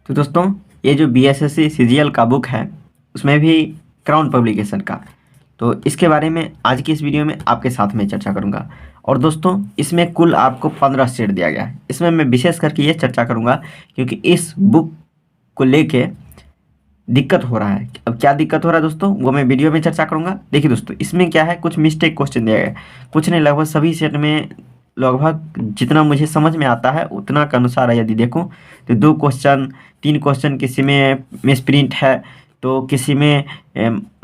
तो दोस्तों ये जो बीएसएससी सीजीएल का बुक है उसमें भी क्राउन पब्लिकेशन का, तो इसके बारे में आज की इस वीडियो में आपके साथ में चर्चा करूंगा। और दोस्तों इसमें कुल आपको 15 सेट दिया गया है। इसमें मैं विशेष करके ये चर्चा करूंगा क्योंकि इस बुक को लेके दिक्कत हो रहा है। अब क्या दिक्कत हो रहा है दोस्तों वो मैं वीडियो में चर्चा करूंगा। देखिए दोस्तों इसमें क्या है, कुछ मिस्टेक क्वेश्चन दिया गया है, कुछ नहीं लगभग सभी सेट में लगभग जितना मुझे समझ में आता है उतना के अनुसार यदि देखूं तो 2 क्वेश्चन 3 क्वेश्चन किसी में मिसप्रिंट है, तो किसी में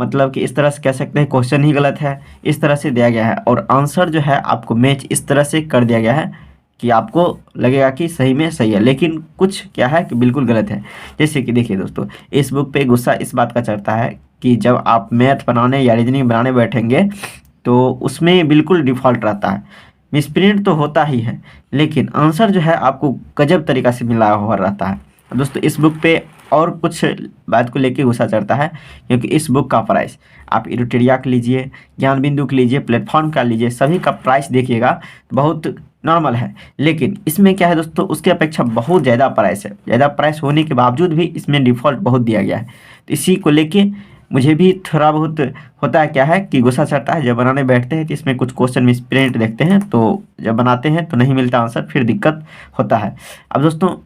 मतलब कि इस तरह से कह सकते हैं क्वेश्चन ही गलत है, इस तरह से दिया गया है। और आंसर जो है आपको मैच इस तरह से कर दिया गया है कि आपको लगेगा कि सही में सही है, लेकिन कुछ क्या है कि बिल्कुल गलत है। जैसे कि देखिए दोस्तों इस बुक पे गुस्सा इस बात का चढ़ता है कि जब आप मैथ बनाने या रीजनिंग बनाने बैठेंगे तो उसमें बिल्कुल डिफ़ॉल्ट रहता है, मिसप्रिंट तो होता ही है लेकिन आंसर जो है आपको गजब तरीका से मिला हुआ रहता है। दोस्तों इस बुक पे और कुछ बात को लेके गुस्सा चढ़ता है क्योंकि इस बुक का प्राइस आप इरिटेरिया का लीजिए, ज्ञान बिंदु का लीजिए, प्लेटफॉर्म का लीजिए, सभी का प्राइस देखिएगा तो बहुत नॉर्मल है। लेकिन इसमें क्या है दोस्तों उसके अपेक्षा बहुत ज़्यादा प्राइस है। ज़्यादा प्राइस होने के बावजूद भी इसमें डिफ़ॉल्ट बहुत दिया गया है, तो इसी को लेके मुझे भी थोड़ा बहुत होता है क्या है कि गुस्सा चढ़ता है। जब बनाने बैठते हैं तो इसमें कुछ क्वेश्चन मिसप्रिंट देखते हैं, तो जब बनाते हैं तो नहीं मिलता आंसर, फिर दिक्कत होता है। अब दोस्तों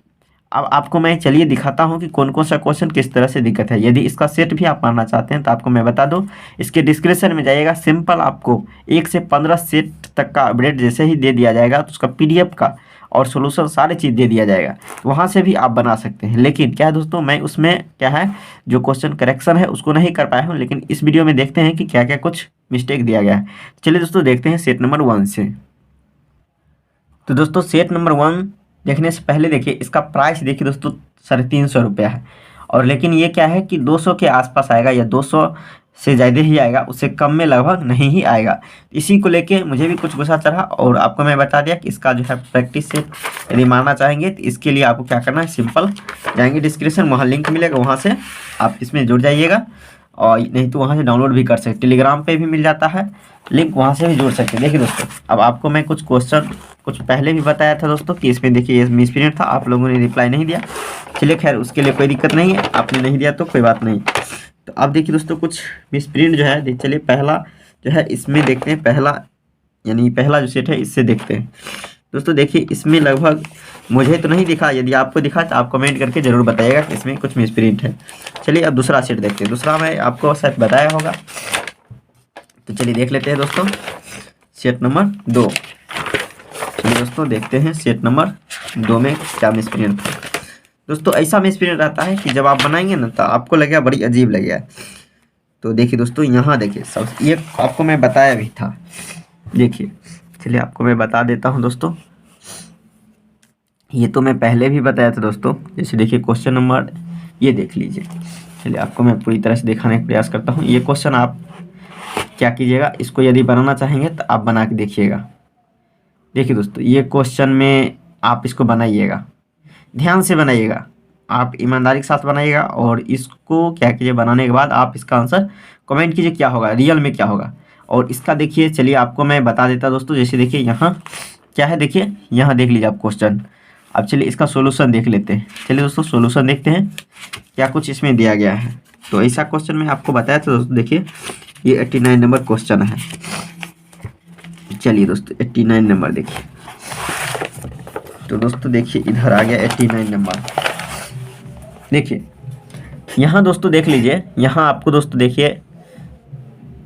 अब आपको मैं चलिए दिखाता हूँ कि कौन कौन सा क्वेश्चन किस तरह से दिक्कत है। यदि इसका सेट भी आप मानना चाहते हैं तो आपको मैं बता दूँ, इसके डिस्क्रिप्शन में जाइएगा, सिंपल आपको 1 से 15 सेट तक का अपडेट जैसे ही दे दिया जाएगा तो उसका पीडीएफ का और सोल्यूशन सारी चीज़ दे दिया जाएगा, वहाँ से भी आप बना सकते हैं। लेकिन क्या है दोस्तों मैं उसमें क्या है जो क्वेश्चन करेक्शन है उसको नहीं कर पाया हूँ, लेकिन इस वीडियो में देखते हैं कि क्या क्या कुछ मिस्टेक दिया गया है। चलिए दोस्तों देखते हैं सेट नंबर 1 से। तो दोस्तों सेट नंबर 1 देखने से पहले देखिए इसका प्राइस देखिए दोस्तों 350 रुपया है, और लेकिन ये क्या है कि 200 के आसपास आएगा या 200 से ज़्यादा ही आएगा, उससे कम में लगभग नहीं ही आएगा। इसी को लेके मुझे भी कुछ गुस्सा चढ़ा और आपको मैं बता दिया कि इसका जो है प्रैक्टिस सेट यदि मानना चाहेंगे तो इसके लिए आपको क्या करना है, सिंपल जाएंगे डिस्क्रिप्शन, वहाँ लिंक मिलेगा, वहाँ से आप इसमें जुड़ जाइएगा। और नहीं तो वहाँ से डाउनलोड भी कर सकते, टेलीग्राम पे भी मिल जाता है लिंक, वहाँ से भी जुड़ सकते हैं। देखिए दोस्तों अब आपको मैं कुछ क्वेश्चन कुछ पहले भी बताया था दोस्तों कि इसमें देखिए ये मिसप्रिंट था, आप लोगों ने रिप्लाई नहीं दिया। चलिए खैर उसके लिए कोई दिक्कत नहीं है, आपने नहीं दिया तो कोई बात नहीं। तो अब देखिए दोस्तों कुछ मिसप्रिंट जो है चलिए पहला जो है इसमें देखते हैं, पहला जो सेट है इससे देखते हैं। दोस्तों देखिए इसमें लगभग मुझे तो नहीं दिखा, यदि आपको दिखा तो आप कमेंट करके ज़रूर बताइएगा कि इसमें कुछ मिसप्रिंट है। चलिए अब दूसरा सेट देखते हैं, दूसरा मैं आपको शायद बताया होगा, तो चलिए देख लेते हैं दोस्तों सेट नंबर 2। चलिए दोस्तों देखते हैं सेट नंबर 2 में क्या मिसप्रिंट था। दोस्तों ऐसा मिसप्रिंट रहता है कि जब आप बनाएंगे ना तो आपको लगेगा बड़ी अजीब लगेगा। तो देखिए दोस्तों यहाँ देखिए सब ये आपको मैं बताया भी था, देखिए चलिए आपको मैं बता देता हूँ दोस्तों, ये तो मैं पहले भी बताया था दोस्तों। जैसे देखिए क्वेश्चन नंबर ये देख लीजिए, चलिए आपको मैं पूरी तरह से दिखाने का प्रयास करता हूँ। ये क्वेश्चन आप क्या कीजिएगा, इसको यदि बनाना चाहेंगे तो आप बना के देखिएगा। देखिए दोस्तों ये क्वेश्चन में आप इसको बनाइएगा, ध्यान से बनाइएगा, आप ईमानदारी के साथ बनाइएगा और इसको क्या कीजिए बनाने के बाद आप इसका आंसर कमेंट कीजिए क्या होगा, रियल में क्या होगा। और इसका देखिए चलिए आपको मैं बता देता दोस्तों, जैसे देखिए यहाँ क्या है, देखिए यहाँ देख लीजिए आप क्वेश्चन। अब चलिए इसका सोल्यूशन देख लेते हैं। चलिए दोस्तों सोल्यूशन देखते हैं क्या कुछ इसमें दिया गया है। तो ऐसा क्वेश्चन मैं आपको बताया था दोस्तों, देखिए ये 89 नंबर क्वेश्चन है। चलिए दोस्तों 89 नंबर देखिए, तो दोस्तों देखिए इधर आ गया 89 नंबर। देखिए यहाँ दोस्तों देख लीजिए, यहाँ आपको दोस्तों देखिए,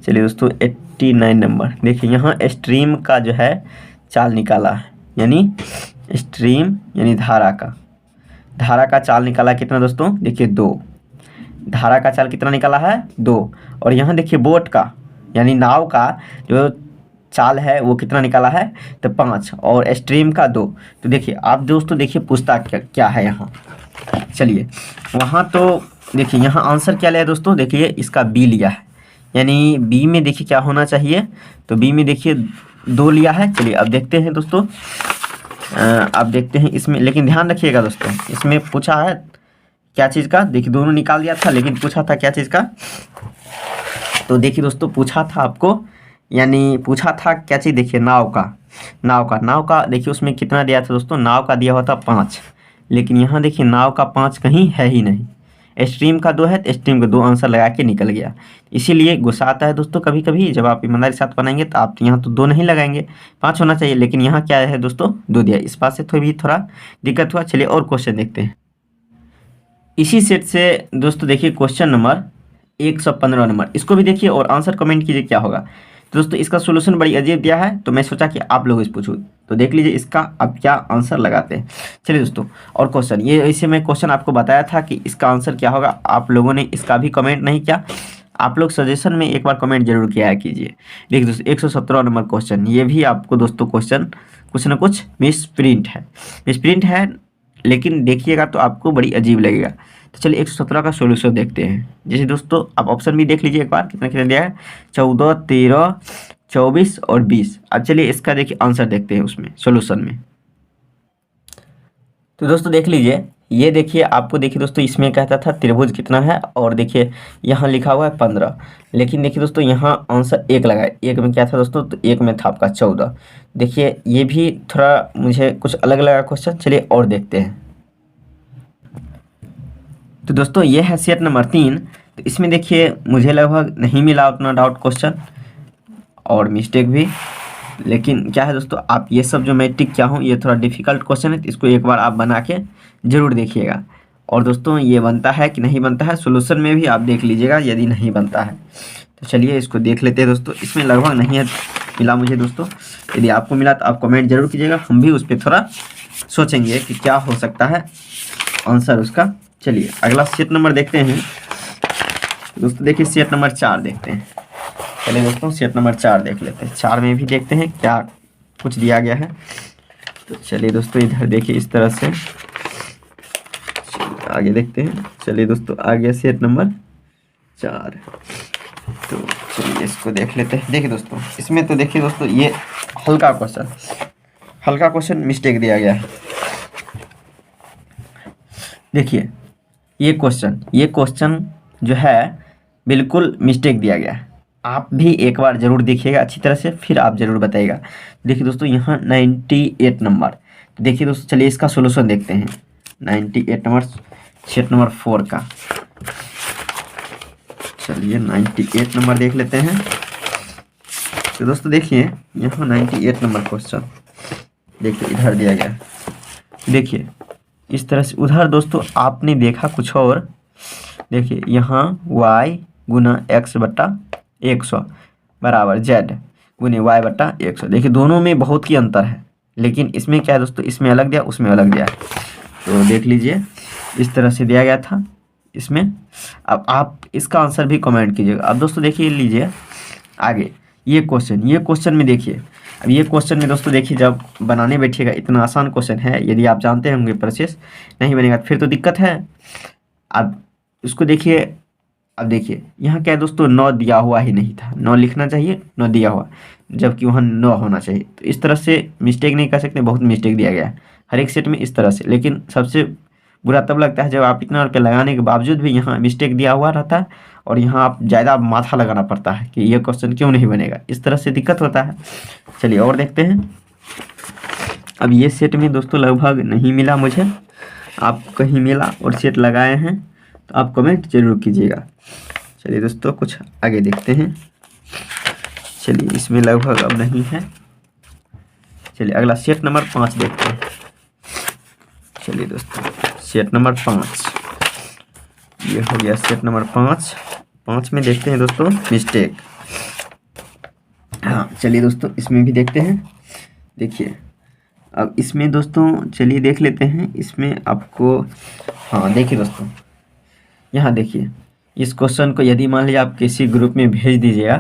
चलिए दोस्तों 89 नंबर देखिए यहाँ स्ट्रीम का जो है चाल निकाला है, यानी स्ट्रीम यानी धारा का चाल निकाला कितना दोस्तों, देखिए 2, धारा का चाल कितना निकाला है 2। और यहाँ देखिए बोट का यानी नाव का जो चाल है वो कितना निकाला है तो 5, और स्ट्रीम का 2। तो देखिए आप दोस्तों देखिए पूछता क्या है यहाँ, चलिए वहाँ तो देखिए यहाँ आंसर क्या लिया दोस्तों, देखिए इसका बी लिया है, यानी बी में देखिए क्या होना चाहिए, तो बी में देखिए 2 लिया है। चलिए अब देखते हैं दोस्तों, अब देखते हैं इसमें, लेकिन ध्यान रखिएगा दोस्तों इसमें पूछा है क्या चीज़ का, देखिए दोनों निकाल दिया था लेकिन पूछा था क्या चीज़ का। तो देखिए दोस्तों पूछा था आपको, यानी पूछा था क्या चीज़, देखिए नाव का देखिए उसमें कितना दिया था दोस्तों, नाव का दिया हुआ था 5, लेकिन यहाँ देखिए नाव का 5 कहीं है ही नहीं। स्ट्रीम का 2 है तो स्ट्रीम का 2 आंसर लगा के निकल गया। इसीलिए गुस्सा आता है दोस्तों कभी कभी, जब आप ईमानदारी के साथ बनाएंगे तो आप यहाँ तो 2 नहीं लगाएंगे, 5 होना चाहिए, लेकिन यहाँ क्या है दोस्तों 2 दिया। इस बात से थोड़ा दिक्कत हुआ। चलिए और क्वेश्चन देखते हैं। इसी सेट से दोस्तों देखिए क्वेश्चन नंबर 115 नंबर, इसको भी देखिए और आंसर कमेंट कीजिए क्या होगा। तो दोस्तों इसका सोल्यूशन बड़ी अजीब दिया है, तो मैं सोचा कि आप लोगों से पूछूं, तो देख लीजिए इसका अब क्या आंसर लगाते हैं। चलिए दोस्तों और क्वेश्चन ये, ऐसे मैं क्वेश्चन आपको बताया था कि इसका आंसर क्या होगा, आप लोगों ने इसका भी कमेंट नहीं किया। आप लोग सजेशन में एक बार कमेंट जरूर किया कीजिए। देखिए दोस्तों 117 नंबर क्वेश्चन, ये भी आपको दोस्तों क्वेश्चन कुछ ना कुछ मिस प्रिंट है, लेकिन देखिएगा तो आपको बड़ी अजीब लगेगा। तो चलिए 117 का सोल्यूशन देखते हैं। जैसे दोस्तों आप ऑप्शन भी देख लीजिए एक बार, कितना कितना दिया है, 14, 13, 24 और 20। अब चलिए इसका देखिए आंसर देखते हैं उसमें सोल्यूशन में। तो दोस्तों देख लीजिए, ये देखिए आपको देखिए दोस्तों इसमें कहता था त्रिभुज कितना है, और देखिए यहाँ लिखा हुआ है 15, लेकिन देखिए दोस्तों यहाँ आंसर 1 लगा है। 1 में क्या था दोस्तों, तो 1 में था आपका 14। देखिए ये भी थोड़ा मुझे कुछ अलग लगा क्वेश्चन। चलिए और देखते हैं। तो दोस्तों ये है सेट नंबर 3। तो इसमें देखिए मुझे लगभग नहीं मिला उतना डाउट क्वेश्चन और मिस्टेक भी, लेकिन क्या है दोस्तों आप ये सब जो मैं टिक किया हूँ ये थोड़ा डिफ़िकल्ट क्वेश्चन है, तो इसको एक बार आप बना के ज़रूर देखिएगा। और दोस्तों ये बनता है कि नहीं बनता है, सोल्यूशन में भी आप देख लीजिएगा यदि नहीं बनता है। तो चलिए इसको देख लेते हैं दोस्तों। इसमें लगभग नहीं है मिला मुझे दोस्तों, यदि आपको मिला तो आप कमेंट जरूर कीजिएगा, हम भी उस पर थोड़ा सोचेंगे कि क्या हो सकता है आंसर उसका। चलिए अगला सेट नंबर देखते हैं दोस्तों। देखिए सेट नंबर 4 देखते हैं। चलिए दोस्तों सेट नंबर 4 देख लेते हैं। 4 में भी देखते हैं क्या कुछ दिया गया है। तो चलिए दोस्तों इधर देखिए इस तरह से, आगे देखते हैं। चलिए दोस्तों आ गया सेट नंबर 4। तो चलिए इसको देख लेते हैं। देखिए दोस्तों इसमें तो देखिए दोस्तों ये हल्का क्वेश्चन मिस्टेक दिया गया है। देखिए ये क्वेश्चन जो है बिल्कुल मिस्टेक दिया गया है। आप भी एक बार ज़रूर देखिएगा अच्छी तरह से, फिर आप ज़रूर बताइएगा। देखिए दोस्तों यहाँ 98 नंबर। तो देखिए दोस्तों चलिए इसका सोल्यूशन देखते हैं। 98 नंबर सेट नंबर 4 का। चलिए 98 नंबर देख लेते हैं। तो दोस्तों देखिए यहाँ 98 नंबर क्वेश्चन देखिए इधर दिया गया। देखिए इस तरह से, उधर दोस्तों आपने देखा कुछ और। देखिए यहाँ y गुना x बट्टा 100 बराबर z गुने y बट्टा 100। देखिए दोनों में बहुत ही अंतर है, लेकिन इसमें क्या है दोस्तों, इसमें अलग दिया उसमें अलग दिया। तो देख लीजिए इस तरह से दिया गया था इसमें। अब आप इसका आंसर भी कमेंट कीजिएगा। अब दोस्तों देखिए लीजिए आगे ये क्वेश्चन में देखिए। अब ये क्वेश्चन में दोस्तों देखिए जब बनाने बैठिएगा, इतना आसान क्वेश्चन है, यदि आप जानते होंगे प्रोसेस, नहीं बनेगा फिर तो दिक्कत है। अब इसको देखिए, अब देखिए यहाँ क्या है दोस्तों 9 दिया हुआ ही नहीं था, 9 लिखना चाहिए, 9 दिया हुआ, जबकि वहाँ 9 होना चाहिए। तो इस तरह से मिस्टेक नहीं कर सकते, बहुत मिस्टेक दिया गया है हर एक सेट में इस तरह से। लेकिन सबसे बुरा तब लगता है जब आप इतना रुपये लगाने के बावजूद भी यहाँ मिस्टेक दिया हुआ रहता है, और यहाँ आप ज़्यादा माथा लगाना पड़ता है कि ये क्वेश्चन क्यों नहीं बनेगा, इस तरह से दिक्कत होता है। चलिए और देखते हैं। अब ये सेट में दोस्तों लगभग नहीं मिला मुझे, आप कहीं मिला और सेट लगाए हैं तो आप कमेंट जरूर कीजिएगा। चलिए दोस्तों कुछ आगे देखते हैं। चलिए इसमें लगभग अब नहीं है। चलिए अगला सेट नंबर 5 देखते हैं। चलिए दोस्तों सेट नंबर 5 ये हो गया सेट नंबर 5 में देखते हैं दोस्तों मिस्टेक। हाँ चलिए दोस्तों इसमें भी देखते हैं। देखिए अब इसमें दोस्तों चलिए देख लेते हैं। इसमें आपको हाँ देखिए दोस्तों यहाँ देखिए, इस क्वेश्चन को यदि मान लीजिए आप किसी ग्रुप में भेज दीजिएगा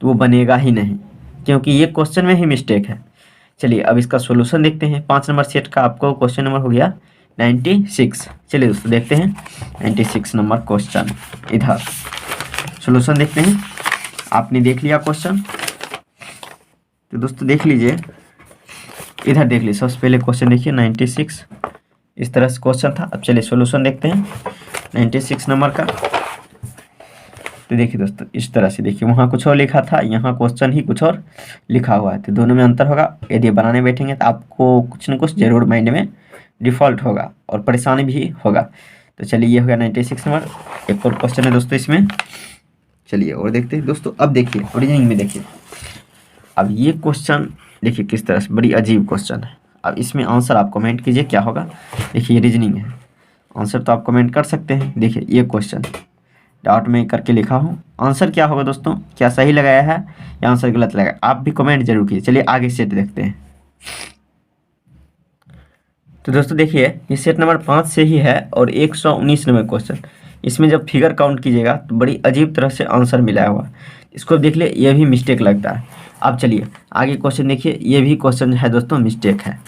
तो वो बनेगा ही नहीं, क्योंकि ये क्वेश्चन में ही मिस्टेक है। चलिए अब इसका सोल्यूशन देखते हैं। 5 नंबर सेट का आपको क्वेश्चन नंबर हो गया 96। चलिए दोस्तों देखते हैं 96 नंबर क्वेश्चन। इधर सोल्यूशन देखते हैं। आपने देख लिया क्वेश्चन, तो दोस्तों देख लीजिए इधर देख लीजिए। सबसे पहले क्वेश्चन देखिए 96 इस तरह से क्वेश्चन था। अब चलिए सोल्यूशन देखते हैं 96 नंबर का। तो देखिए दोस्तों इस तरह से, देखिए वहाँ कुछ और लिखा था, यहाँ क्वेश्चन ही कुछ और लिखा हुआ है, तो दोनों में अंतर होगा। यदि बनाने बैठेंगे तो आपको कुछ न कुछ जरूर माइंड में डिफ़ॉल्ट होगा और परेशानी भी होगा। तो चलिए ये हो गया 96 नंबर। एक और क्वेश्चन है दोस्तों इसमें, चलिए और देखते हैं दोस्तों। अब देखिए रीजनिंग में देखिए, अब ये क्वेश्चन देखिए किस तरह से, बड़ी अजीब क्वेश्चन है। अब इसमें आंसर आप कमेंट कीजिए क्या होगा। देखिए ये रीजनिंग है, आंसर तो आप कमेंट कर सकते हैं। देखिए ये क्वेश्चन डॉट में करके लिखा हूँ, आंसर क्या होगा दोस्तों, क्या सही लगाया है या आंसर गलत लगाया, आप भी कमेंट जरूर कीजिए। चलिए आगे सेट देखते हैं। तो दोस्तों देखिए ये सेट नंबर 5 से ही है और 119 नंबर क्वेश्चन। इसमें जब फिगर काउंट कीजिएगा तो बड़ी अजीब तरह से आंसर मिला हुआ, इसको देख लिए ये भी मिस्टेक लगता है। अब चलिए आगे क्वेश्चन देखिए, ये भी क्वेश्चन है दोस्तों मिस्टेक है।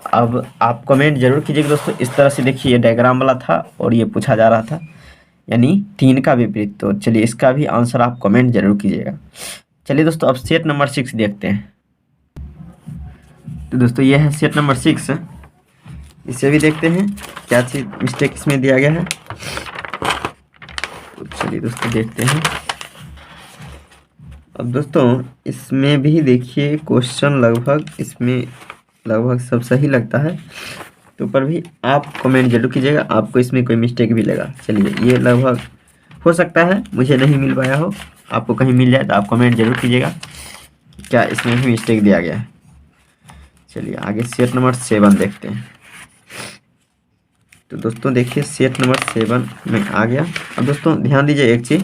अब आप कमेंट जरूर कीजिएगा दोस्तों। इस तरह से देखिए ये डायग्राम वाला था और ये पूछा जा रहा था, यानी 3 का विपरीत। तो चलिए इसका भी आंसर आप कमेंट जरूर कीजिएगा। चलिए दोस्तों अब सेट नंबर 6 देखते हैं। तो दोस्तों ये है सेट नंबर 6, इसे भी देखते हैं क्या चीज़ मिस्टेक इसमें दिया गया है। तो चलिए दोस्तों देखते हैं। अब दोस्तों इसमें भी देखिए क्वेश्चन लगभग सब सही लगता है, तो पर भी आप कमेंट जरूर कीजिएगा आपको इसमें कोई मिस्टेक भी लगा। चलिए ये लगभग हो सकता है मुझे नहीं मिल पाया हो, आपको कहीं मिल जाए तो आप कमेंट जरूर कीजिएगा क्या इसमें भी मिस्टेक दिया गया है। चलिए आगे सेट नंबर 7 देखते हैं। तो दोस्तों देखिए सेट नंबर 7 में आ गया। अब दोस्तों ध्यान दीजिए एक चीज़,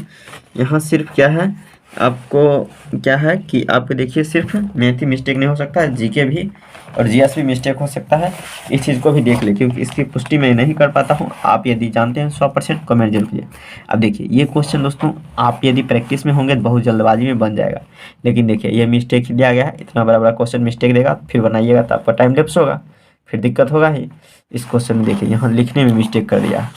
यहाँ सिर्फ क्या है आपको, क्या है कि आपको देखिए सिर्फ मैथ ही मिस्टेक नहीं हो सकता है, जीके भी और जीएस भी मिस्टेक हो सकता है। इस चीज़ को भी देख ले, क्योंकि इसकी पुष्टि मैं नहीं कर पाता हूँ। आप यदि जानते हैं 100% कमेंट जरूर कीजिए। अब देखिए ये क्वेश्चन दोस्तों आप यदि प्रैक्टिस में होंगे तो बहुत जल्दबाजी में बन जाएगा, लेकिन देखिए ये मिस्टेक ही दिया गया है। इतना बड़ा बड़ा क्वेश्चन मिस्टेक देगा फिर बनाइएगा तो आपका टाइम लैप्स होगा, फिर दिक्कत होगा ही। इस क्वेश्चन में देखिए यहाँ लिखने में मिस्टेक कर दिया,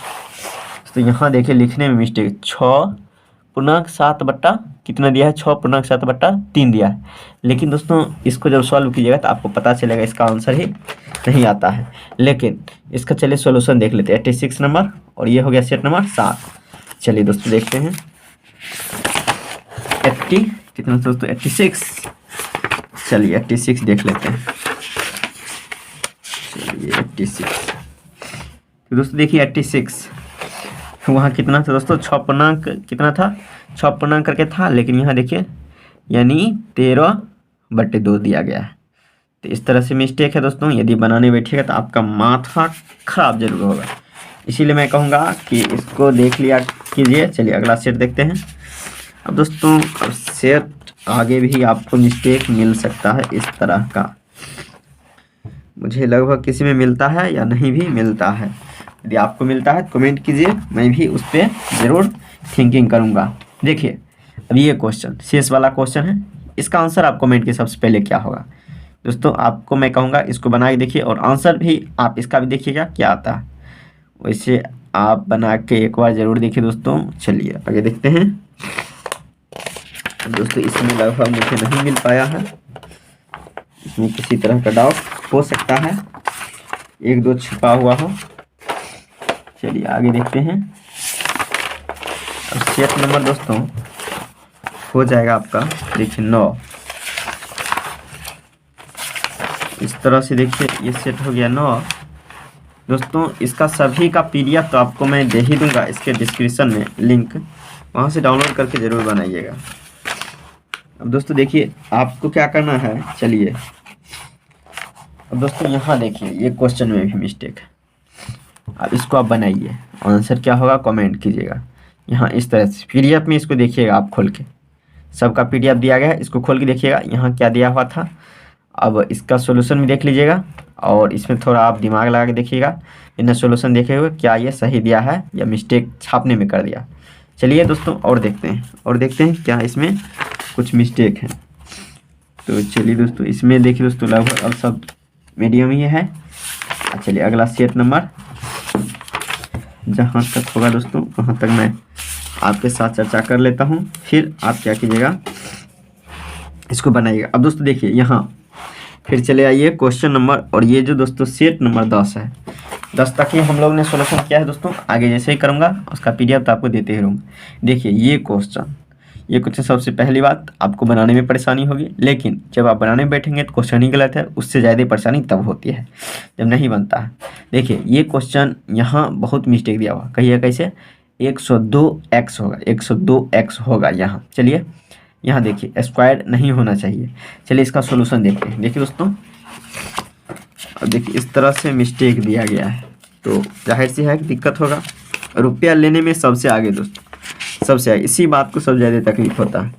तो यहाँ देखिए लिखने में मिस्टेक 6.7 कितना दिया है, 6.7/3 दिया है। लेकिन दोस्तों इसको जब सॉल्व कीजिएगा तो आपको पता चलेगा इसका आंसर ही नहीं आता है। लेकिन इसका चलिए सॉल्यूशन देख लेते हैं। 86 नंबर और ये हो गया सेट नंबर 7। चलिए दोस्तों देखते हैं 80 कितना दोस्तों 86। चलिए 86 देख लेते हैं। चलिए 86, तो दोस्तों देखिए 86 वहाँ कितना था दोस्तों, 6 पूर्णांक कितना था, 6 पूर्णांक करके था, लेकिन यहाँ देखिए यानी 13/2 दिया गया है। तो इस तरह से मिस्टेक है दोस्तों, यदि बनाने बैठिएगा तो आपका माथा खराब जरूर होगा। इसीलिए मैं कहूँगा कि इसको देख लिया कीजिए। चलिए अगला सेट देखते हैं। अब दोस्तों अब सेट आगे भी आपको मिस्टेक मिल सकता है इस तरह का, मुझे लगभग किसी में मिलता है या नहीं भी मिलता है। यदि आपको मिलता है कमेंट कीजिए, मैं भी उस पर ज़रूर थिंकिंग करूँगा। देखिए अब ये क्वेश्चन शेष वाला क्वेश्चन है, इसका आंसर आप कमेंट के सबसे पहले क्या होगा। दोस्तों आपको मैं कहूँगा इसको बना के देखिए और आंसर भी आप इसका भी देखिएगा क्या आता है, वैसे आप बना के एक बार ज़रूर देखिए दोस्तों। चलिए आगे देखते हैं। दोस्तों इसमें लगभग मुझे नहीं मिल पाया है, इसमें किसी तरह का डाउट हो सकता है, 1-2 छिपा हुआ हो। चलिए आगे देखते हैं। अब सेट नंबर दोस्तों हो जाएगा आपका देखिए 9। इस तरह से देखिए ये सेट हो गया 9। दोस्तों इसका सभी का पीडीएफ तो आपको मैं दे ही दूंगा इसके डिस्क्रिप्शन में लिंक, वहाँ से डाउनलोड करके ज़रूर बनाइएगा। अब दोस्तों देखिए आपको क्या करना है। चलिए अब दोस्तों यहाँ देखिए ये क्वेश्चन में भी मिस्टेक है, अब इसको आप बनाइए, आंसर क्या होगा कमेंट कीजिएगा। यहाँ इस तरह से पीडीएफ में इसको देखिएगा आप खोल के, सबका पीडीएफ दिया गया है, इसको खोल के देखिएगा यहाँ क्या दिया हुआ था। अब इसका सॉल्यूशन भी देख लीजिएगा और इसमें थोड़ा आप दिमाग लगा के देखिएगा, बिना सॉल्यूशन देखे हुए क्या ये सही दिया है या मिस्टेक छापने में कर दिया। चलिए दोस्तों और देखते हैं क्या इसमें कुछ मिस्टेक है। तो चलिए दोस्तों इसमें देखिए दोस्तों लगभग अब सब मीडियम ही है। चलिए अगला सेट नंबर जहाँ तक होगा दोस्तों वहाँ तक मैं आपके साथ चर्चा कर लेता हूँ, फिर आप क्या कीजिएगा इसको बनाइएगा। अब दोस्तों देखिए यहाँ फिर चले आइए क्वेश्चन नंबर, और ये जो दोस्तों सेट नंबर 10 है, 10 तक ही हम लोग ने सोल्यूशन किया है दोस्तों। आगे जैसे ही करूँगा उसका पीडीएफ तो आपको देते ही रहूँगा। देखिए ये क्वेश्चन ये क्वेश्चन सबसे पहली बात आपको बनाने में परेशानी होगी, लेकिन जब आप बनाने में बैठेंगे तो क्वेश्चन ही गलत है, उससे ज़्यादा परेशानी तब होती है जब नहीं बनता है। देखिए ये क्वेश्चन यहाँ बहुत मिस्टेक दिया हुआ, कहिए कैसे 102x होगा, 102x होगा यहाँ। चलिए यहाँ देखिए स्क्वायर नहीं होना चाहिए। चलिए इसका सोल्यूशन देखते हैं। देखिए दोस्तों, अब देखिए इस तरह से मिस्टेक दिया गया है तो जाहिर सी है कि दिक्कत होगा। रुपया लेने में सबसे आगे दोस्तों, सबसे आगे, इसी बात को सबसे ज़्यादा तकलीफ होता है।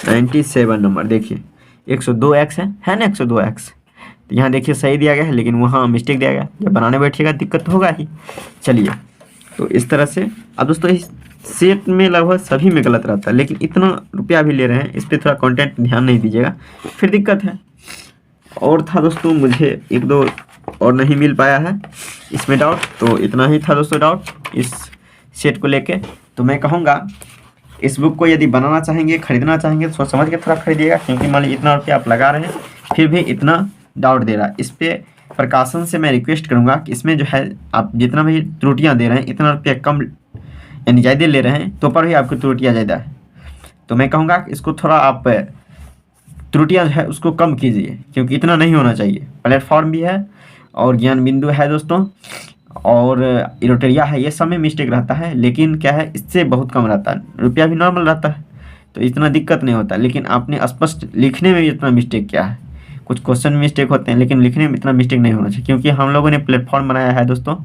97 नंबर देखिए 102x है ना 102x, तो यहाँ देखिए सही दिया गया है लेकिन वहाँ मिस्टेक दिया गया। जब बनाने बैठिएगा दिक्कत तो होगा ही। चलिए तो इस तरह से अब दोस्तों इस सेट में लगभग सभी में गलत रहता है, लेकिन इतना रुपया भी ले रहे हैं, इस पर थोड़ा कंटेंट ध्यान नहीं दीजिएगा फिर दिक्कत है। और था दोस्तों, मुझे एक दो और नहीं मिल पाया है इसमें डाउट, तो इतना ही था दोस्तों डाउट इस सेट को लेके। तो मैं कहूँगा इस बुक को यदि बनाना चाहेंगे, ख़रीदना चाहेंगे तो सोच समझ के थोड़ा खरीदिएगा, क्योंकि मान लीजिए इतना रुपया आप लगा रहे हैं फिर भी इतना डाउट दे रहा है। इस पर प्रकाशन से मैं रिक्वेस्ट करूँगा कि इसमें जो है आप जितना भी त्रुटियाँ दे रहे हैं, इतना रुपया कम यानी ज़्यादा ले रहे हैं तो पर भी आपकी त्रुटियाँ ज़्यादा है। तो मैं कहूँगा इसको थोड़ा आप त्रुटियाँ जो है उसको कम कीजिए, क्योंकि इतना नहीं होना चाहिए। प्लेटफॉर्म भी है और ज्ञान बिंदु है दोस्तों और इरोटेरिया है, ये सब में मिस्टेक रहता है, लेकिन क्या है इससे बहुत कम रहता है, रुपया भी नॉर्मल रहता है तो इतना दिक्कत नहीं होता। लेकिन आपने स्पष्ट लिखने में भी इतना मिस्टेक किया है। कुछ क्वेश्चन में मिस्टेक होते हैं लेकिन लिखने में इतना मिस्टेक नहीं होना चाहिए, क्योंकि हम लोगों ने प्लेटफॉर्म बनाया है दोस्तों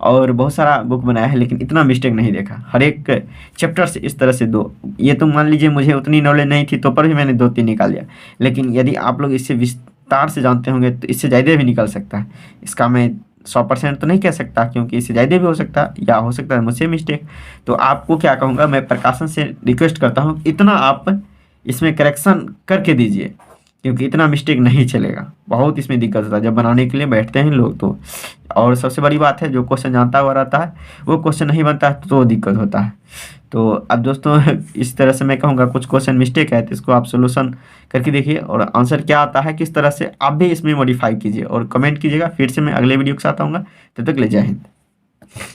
और बहुत सारा बुक बनाया है, लेकिन इतना मिस्टेक नहीं देखा। हर एक चैप्टर से इस तरह से दो, ये तो मान लीजिए मुझे उतनी नॉलेज नहीं थी तो पर भी मैंने 2-3 निकाल लिया, लेकिन यदि आप लोग इससे विस्तार से जानते होंगे तो इससे ज़्यादा भी निकल सकता है। इसका मैं 100% तो नहीं कह सकता, क्योंकि इससे ज़्यादा भी हो सकता है या हो सकता है मुझसे मिस्टेक। तो आपको क्या कहूँगा, मैं प्रकाशन से रिक्वेस्ट करता हूँ इतना आप इसमें करेक्शन करके दीजिए, क्योंकि इतना मिस्टेक नहीं चलेगा, बहुत इसमें दिक्कत होता है जब बनाने के लिए बैठते हैं लोग तो। और सबसे बड़ी बात है जो क्वेश्चन जानता हुआ रहता है वो क्वेश्चन नहीं बनता है तो दिक्कत होता है। तो अब दोस्तों इस तरह से मैं कहूँगा कुछ क्वेश्चन मिस्टेक है तो इसको आप सोल्यूशन करके देखिए और आंसर क्या आता है किस तरह से आप भी इसमें मॉडिफाई कीजिए और कमेंट कीजिएगा। फिर से मैं अगले वीडियो के साथ आऊँगा, तब तक ले जय हिंद।